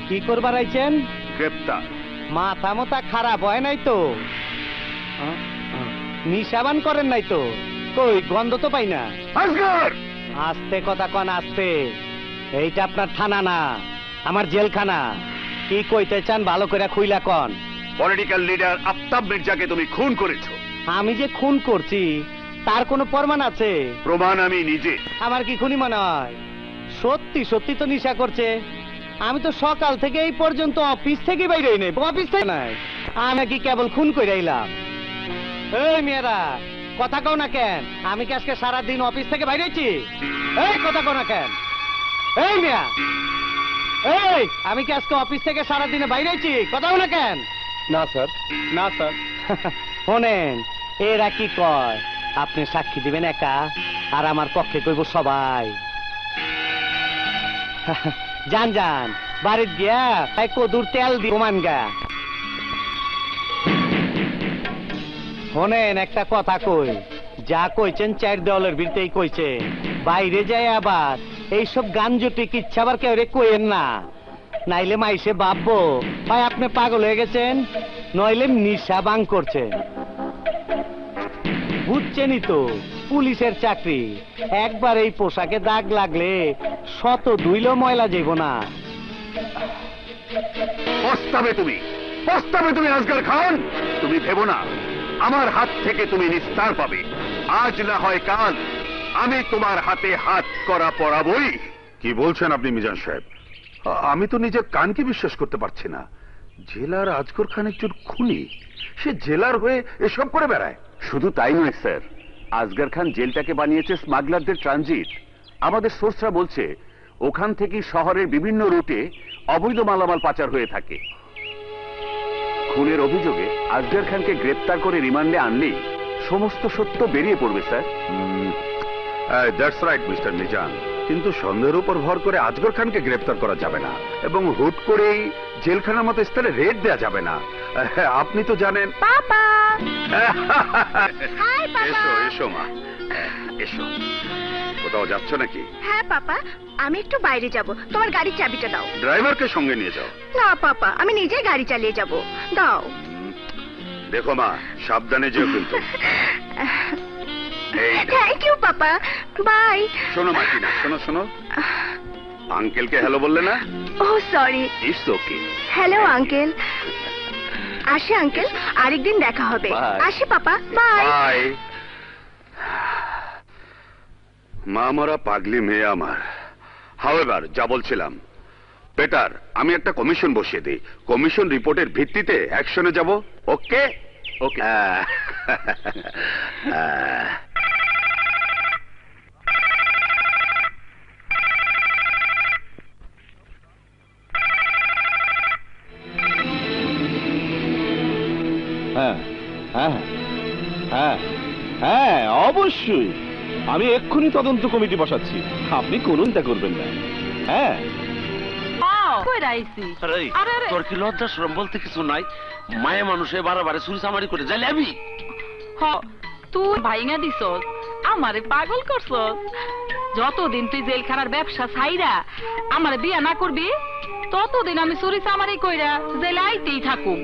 কি করবার আইছেন? গ্রেপ্তার। মাথা মোতা খারাপ হয় নাই তো? নিশাবান করেন নাই তো? কই গন্ধ তো পাই না। আজগর! আস্তে কথা কন, আস্তে। এইটা আপনার থানা না, আমার জেলখানা। কি কইতে চান ভালো করে খুইলা কন। পলিটিক্যাল লিডার আফতাব মির্জাকে তুমি খুন করেছো। আমি যে খুন করছি তার কোনো প্রমাণ আছে? প্রমাণ আমি নিজে। আমার কি খুনি মনে হয়? সত্যি সত্যি তো নেশা করছে। আমি তো সকাল থেকে এই পর্যন্ত অফিস থেকে বাইরে নেই, অফিস থেকে নাই। আমি কি কেবল খুন করে আইলাম? এই মেয়েরা কথা কও না কেন? আমি কি আজকে সারাদিন অফিস থেকে বাইরেছি? এই কথা কও না কেন? এই মেয়া, এই আমি কি আজকে অফিস থেকে সারাদিনে বাইরেছি? কথা কও না কেন? না স্যার, না স্যার। শোনেন, এরা কি কয় আপনি সাক্ষী দিবেন একা, আর আমার পক্ষে কইব সবাই। যান যান বাড়ির গিয়া তাই কদুর তেল দি প্রমাণ গা। শোনেন একটা কথা কই, যা কইছেন চার দেওয়ালের ভিতরেই কইছে। বাইরে যায় আবার এইসব গাঞ্জুটি কিচ্ছা আবার কেউ রে কইেন না, নাইলে মাইসে ভাববো ভাই আপনি পাগল হয়ে গেছেন, নইলে নিশা বাং করছেন। বুঝছেনই তো পুলিশের চাকরি, একবার এই পোশাকে দাগ লাগলে শত ধুইলেও ময়লা যাইব না। পস্তাবে তুমি, পস্তাবে তুমি আজগর খান। তুমি ভেবো না আমার হাত থেকে তুমি নিস্তার পাবে। আজ না হয় কাল আমি তোমার হাতে হাত করা পড়াবই। কি বলছেন আপনি মিজান সাহেব? আমি তো নিজের কানকে বিশ্বাস করতে পারছি না। জেলার আজগর খান একজন খুনি, সে জেলার হয়ে এসব করে বেড়ায়। শুধু তাই নয় স্যার, আজগর খান জেলটাকে বানিয়েছে স্মাগলারদের ট্রানজিট। আমাদের সোর্সরা বলছে ওখান থেকে শহরের বিভিন্ন রুটে অবৈধ মালামাল পাচার হয়ে থাকে। খুনের অভিযোগে আজগর খানকে গ্রেপ্তার করে রিমান্ডে আনলেই সমস্ত সত্য বেরিয়ে পড়বে sir. That's right mister Mizan, কিন্তু সন্দেহের উপর ভর করে আজগর খানকে গ্রেপ্তার করা যাবে না, এবং হুট করেই জেলখানার মতো স্থানে রেড দেওয়া যাবে না। আপনি তো জানেন। পাপা! হাই পাপা! এসো এসো মা, এসো। কোথাও যাচ্ছ নাকি? হ্যাঁ পাপা, আমি একটু বাইরে যাব, তোমার গাড়ির চাবিটা দাও। ড্রাইভারকে সঙ্গে নিয়ে যাও। না পাপা, আমি নিজেই গাড়ি চালিয়ে যাব, দাও। দেখো মা, সাবধানে যেও কিন্তু। Thank you papa, bye. শোনো মার্টিনা, শোনো শোনো, আঙ্কেলকে হ্যালো বললে না? Oh sorry. It's okay. Hello uncle. আসি আঙ্কেল, আরেকদিন দেখা হবে। আসি পাপা, বাই। বাই। মা মরা পাগলি মেয়ে আমার। হাওয়েভার, যা বলছিলাম, বেটার আমি একটা কমিশন বসিয়ে দিই। কমিশন রিপোর্টের ভিত্তিতে অ্যাকশনে যাব। ওকে ওকে। হ্যাঁ হ্যাঁ হ্যাঁ হ্যাঁ, অবশ্যই আমি এক্ষুনি তদন্ত কমিটি বসাচ্ছি, আপনি কোনো চিন্তা করবেন না। হ্যাঁ, তোর কি লজ্জা শরম বলতে কিছু নাই? মায়ে মানুষে বারবারে চুরি চামারি করে যাইলে আমি তুই ভাইঙা দিছস, আমারে পাগল করছস। যতদিন তুই জেলখানার ব্যবসা ছাইরা আমারে বিয়া না করবি, ততদিন আমি চুরি চামারি কইরা জেলে আইতেই থাকুম।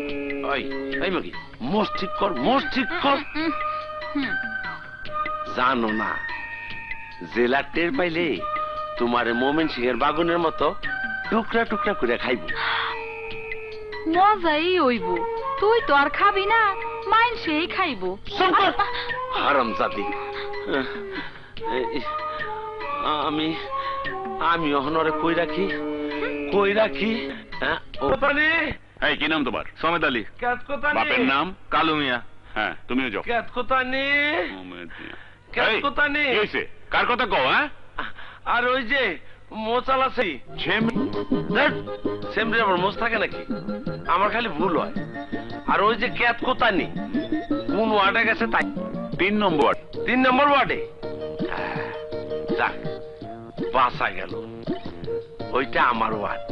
এই মাগি, মোষ ঠিক কর, মোষ ঠিক কর। জানো না, জেলা টের পাইলে তোমার মোমেন সিং এর বাগুনের মতো টুকরা টুকরা করে খাইব। মজাই হইব, তুই তো আর খাবি না, মাইন সেই খাইব। হারাম জাতি। আমি আমি অহনরে কই রাখি, কই রাখি। কি নাম তোমার? সমেদ আলী। বাপের নাম কালু মিয়া। হ্যাঁ, তুমিও যাও। কার কথা কও? হ্যাঁ, আর ওই যে মোচাল আছে, সেমরে আমার মোচ থাকে নাকি? আমার খালি ভুল হয়। আর ওই যে ক্যাত কোতানি, কোন ওয়ার্ডে গেছে তাই? 3 নম্বর। 3 নম্বর ওয়ার্ডে। যাক, বাঁচা গেল, ওইটা আমার ওয়ার্ড।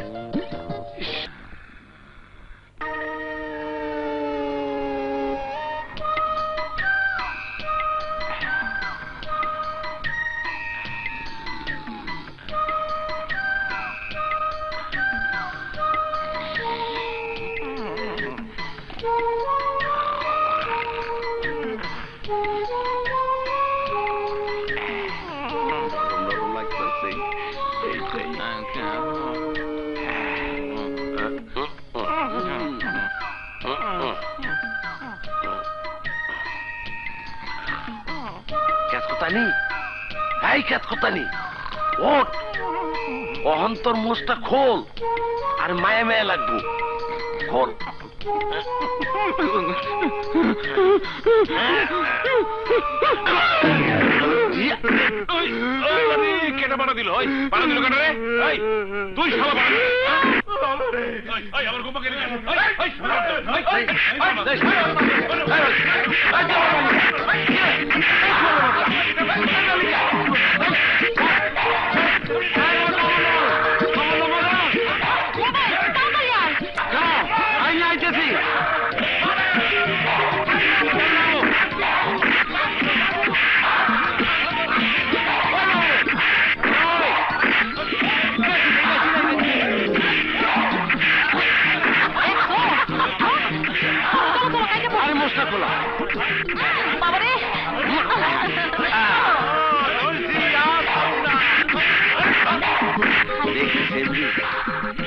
কতানি এই খ্যাত কতানি ওঠ অহন্তর মোষটা খোল আর মায়া মায়া লাগবো খোল কেটে পাড়া দিল পাড়া দিল কেন রে তুই সবাই আমার গোপাকে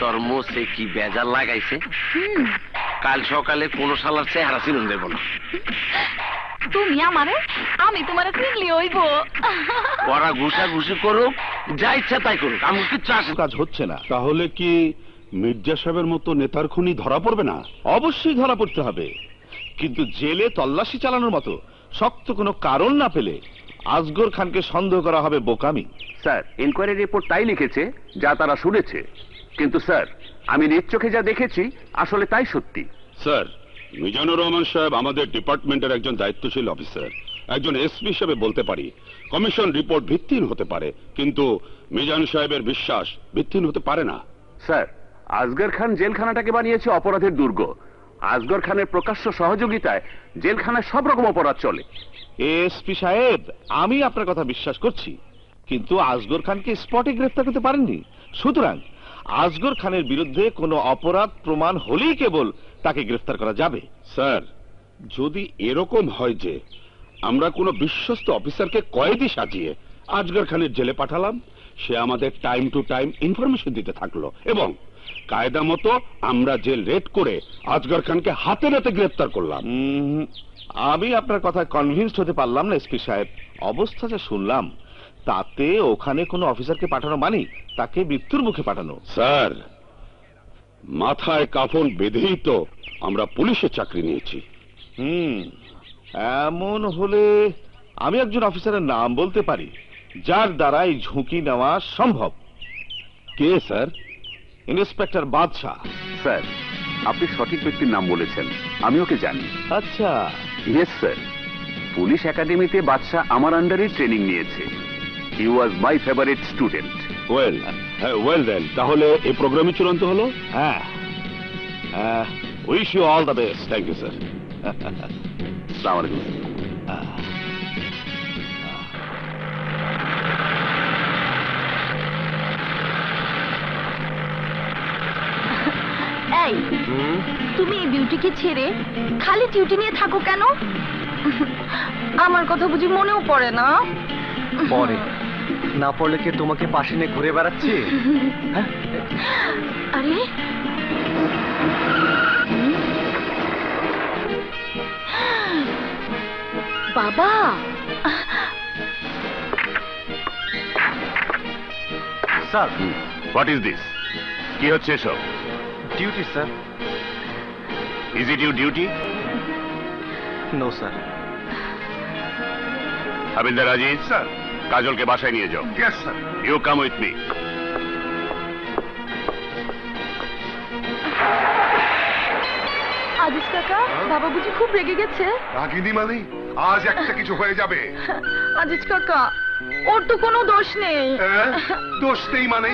তোর মোষে কি বেজার লাগাইছে কাল সকালে কোন শালার চেহারা চিনুন দেব না তুমি আমারে আমি তোমারে চিনলি হইব ওরা ঘুষাঘুষি করুক যা ইচ্ছা তাই করুক আমি কিচ্ছু আসে কাজ হচ্ছে না। তাহলে কি মির্জা সাহেবের মতো নেতার খুনি ধরা পড়বে না? অবশ্যই ধরা পড়তে হবে, কিন্তু জেলে তল্লাশি চালানোর মতো শক্ত কোনো কারণ না পেলে আজগর খানকে সন্দেহ করা হবে বোকামি। স্যার ইনকোয়ারি রিপোর্ট তাই লিখেছে যা তারা শুনেছে, কিন্তু স্যার আমি নিজ চোখে যা দেখেছি আসলে তাই সত্যি। স্যার, মিজানুর রহমান সাহেব আমাদের ডিপার্টমেন্টের একজন দায়িত্বশীল অফিসার, একজন এসপি হিসেবে বলতে পারি কমিশন রিপোর্ট ভিত্তিহীন হতে পারে, কিন্তু মিজান সাহেবের বিশ্বাস ভিত্তিহীন হতে পারে না। স্যার আসগর খান জেলখানাটাকে বানিয়েছে অপরাধের দুর্গ। আসগর খানের প্রকাশ্য সহযোগিতায় জেলখানায় সব রকম অপরাধ চলে। এসপি সাহেব, আমি আপনার কথা বিশ্বাস করছি, কিন্তু আসগর খানকে স্পটে গ্রেফতার করতে পারেননি। সুতরাং আসগর খানের বিরুদ্ধে কোনো অপরাধ প্রমাণ হলেই কেবল তাকে গ্রেফতার করা যাবে। স্যার, যদি এরকম হয় যে আমরা কোনো বিশ্বস্ত অফিসারকে কয়েদি সাজিয়ে আসগর খানের জেলে পাঠালাম, সে আমাদের টাইম টু টাইম ইনফরমেশন দিতে থাকলো এবং কায়দা মতো আমরা জেল রেড করে আসগর খানকে হাতে নাতে গ্রেফতার করলাম। আমি আপনার কথায় কনভিন্সড হতে পারলাম না এসপি সাহেব। অবস্থা যা শুনলাম তাতে ওখানে কোনো অফিসারকে পাঠানো মানে তাকে মৃত্যুর মুখে পাঠানো। স্যার, মাথায় কাফন বেঁধেই তো আমরা পুলিশের চাকরি নিয়েছি। এমন হলে আমি একজন অফিসারের নাম বলতে পারি যার দ্বারা এই ঝুঁকি নেওয়া সম্ভব। কে স্যার? ইন্সপেক্টর বাদশাহ। স্যার আপনি সঠিক ব্যক্তির নাম বলেছেন, আমি ওকে জানি। আচ্ছা। ইয়েস স্যার, পুলিশ একাডেমিতে বাদশাহ আমার আন্ডারে ট্রেনিং নিয়েছে। He was my favourite student. Well then, তাহলে এই প্রোগ্রামই চূড়ান্ত হলো। হ্যাঁ, wish you all the best. Thank you sir. আসসালামু আলাইকুম। এই তুমি এই বিউটিকে ছেড়ে খালি ডিউটি নিয়ে থাকো কেন? আমার কথা বুঝি মনেও পড়ে না? পরে না পড়লে কি তোমাকে পাশে নিয়ে ঘুরে বেড়াচ্ছি? আরে বাবা, স্যার হোয়াট ইজ দিস? কি হচ্ছে এসব? Duty sir. Is it your duty? No sir. হাবিলদার আজিজ, স্যার কাজলকে বাসায় নিয়ে যাও। Yes sir. You come with me. Aziz কাকা, বাবা বুঝি খুব রেগে গেছে? রাগিনী মানে আজ একটা কিছু হয়ে যাবে। আজিজ কাকা, ওর তো কোনো দোষ নেই। দোষ নেই মানে?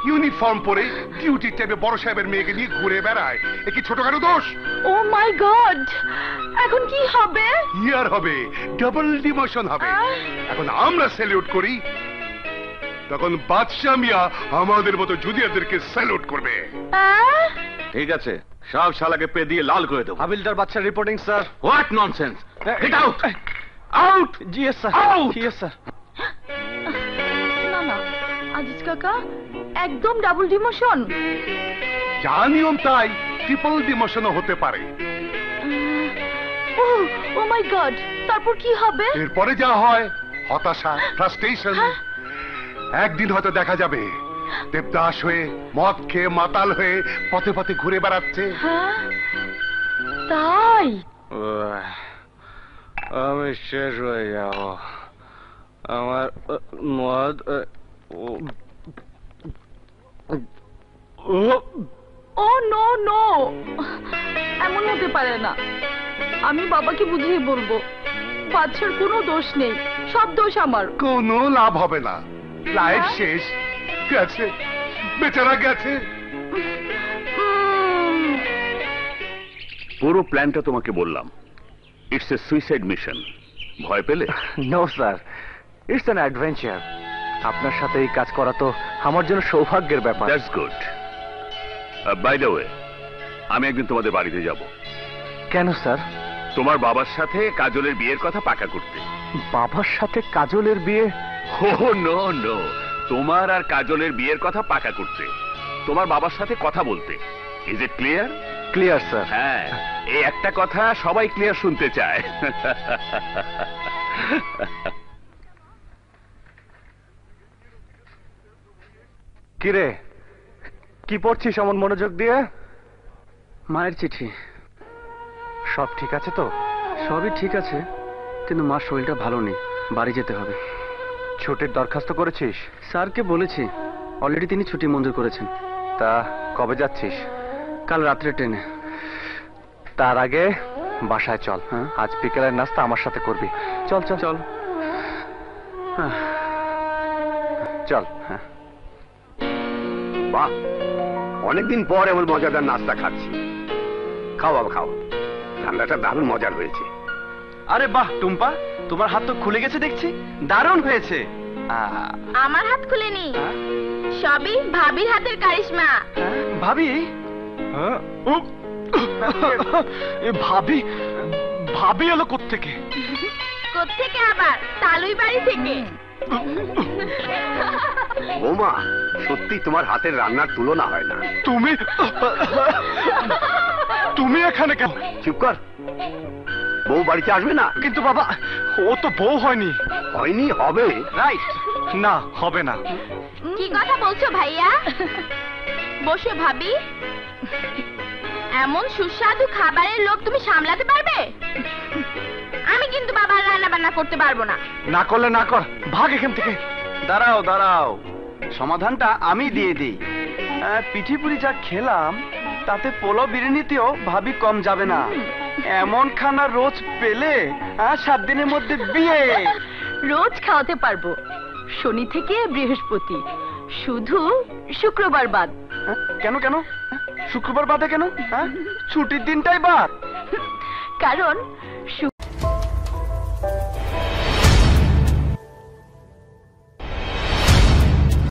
ইউনিফর্ম পরে ডিউটি টাইমে বড় সাহেবের মেয়েকে নিয়ে ঘুরে বেড়ায়, এ কি ছোটখাটো দোষ? ও মাই গড, এখন কি হবে? ইয়ার হবে, ডাবল ডিমোশন হবে। এখন আমরা স্যালিউট করি, তখন বাদশাহ মিয়া আমাদের মতো জুনিয়রদেরকে স্যালুট করবে। ঠিক আছে, সব শালাকে পে দিয়ে লাল করে দেবো। হাবিলদার বাচ্চার reporting sir. What nonsense! Get out! Out! G S sir. G S sir. না না আজিজ কাকা, একদম ডাবল ডিমোশন। যা নিয়ম তাই ট্রিপল ডিমোশনও হতে পারে। ও মাই গড, তারপর কি হবে? এরপরে যা হয় হতাশা, ফ্রাস্ট্রেশন। একদিন হয়তো দেখা যাবে দেবদাস হয়ে, মদ খেয়ে মাতাল হয়ে পথে পথে ঘুরে বেড়াচ্ছে। হ্যাঁ তাই? আমি শেষ হয়ে যাব। আমার মদ ও নো নো, এমন হতে পারে না। আমি বাবাকে বুঝিয়ে বলবো, বাচ্চার কোনো দোষ নেই, সব দোষ আমার। কোনো লাভ হবে না, লাইফ শেষ, গেছে, বেচারা গেছে। পুরো প্ল্যানটা তোমাকে বললাম, ইটস এ সুইসাইড মিশন। ভয় পেলে? No sir, it's an adventure. আপনার সাথে এই কাজ করা তো আমার জন্য সৌভাগ্যের ব্যাপার। That's good. By the way, আমি একদিন তোমাদের বাড়িতে যাব। কেন স্যার? তোমার বাবার সাথে কাজলের বিয়ের কথা পাকা করতে। বাবার সাথে কাজলের বিয়ে? ও নো নো, তোমার আর কাজলের বিয়ের কথা পাকা করতে, তোমার বাবার সাথে কথা বলতে। Is it clear? Clear sir. হ্যাঁ, এই একটা কথা সবাই ক্লিয়ার শুনতে চায়। কিরে, কি পড়ছিস এমন মনোযোগ দিয়ে? মায়ের চিঠি। সব ঠিক আছে তো? সবই ঠিক আছে, কিন্তু মার শরীরটা ভালো নেই, বাড়ি যেতে হবে। ছুটির দরখাস্ত করেছিস? স্যারকে বলেছি, অলরেডি তিনি ছুটি মঞ্জুর করেছেন। তা কবে যাচ্ছিস? কাল রাত্রে ট্রেনে। তার আগে বাসায় চল। হ্যাঁ? আজ বিকেলের নাস্তা আমার সাথে করবি। চল চল চল। হ্যাঁ। চল। হ্যাঁ। বাহ, অনেকদিন পর এমন মজাদার নাস্তা খাচ্ছি। খাও বাবা খাও, ঠান্ডাটা দারুণ মজার হয়েছে। আরে বাহ টুম্পা, তোমার হাত তো খুলে গেছে দেখছি, দারুণ হয়েছে। আমার হাত খুলেনি, সবই ভাবির হাতের কারিশমা। ভাবি? ভাবি? ভাবি এলো কোত্থেকে? কোত্থেকে আবার? তালুই বাড়ি থেকে। বৌমা, সত্যি তোমার হাতের রান্নার তুলনা হয় না। তুমি তুমি এখানে কেন? চুপ কর, বউ বাড়িতে আসবে না? কিন্তু বাবা, ও তো বউ হয়নি। হয়নি, হবে। রাইট, না হবে না। কি কথা বলছো ভাইয়া? বসো ভাবি। এমন সুস্বাদু খাবারের লোক তুমি সামলাতে পারবে? আমি কিন্তু বাবার রান্না বান্না করতে পারবো না। না করলে না কর, ভাগ এখান থেকে। দাঁড়াও দাঁড়াও, সমাধানটা আমি দিয়ে দিই। পিঠি পুরি যা খেলাম, তাতে পোলাও বিরিয়ানিতেও ভাবি কম যাবে না। এমন খানা রোজ পেলে 7 দিনের মধ্যে বিয়ে। রোজ খাওয়াতে পারবো, শনি থেকে বৃহস্পতি, শুধু শুক্রবার বাদ। কেন কেন? শুক্রবার বাদে কেন? ছুটির দিনটাই বাদ। কারণ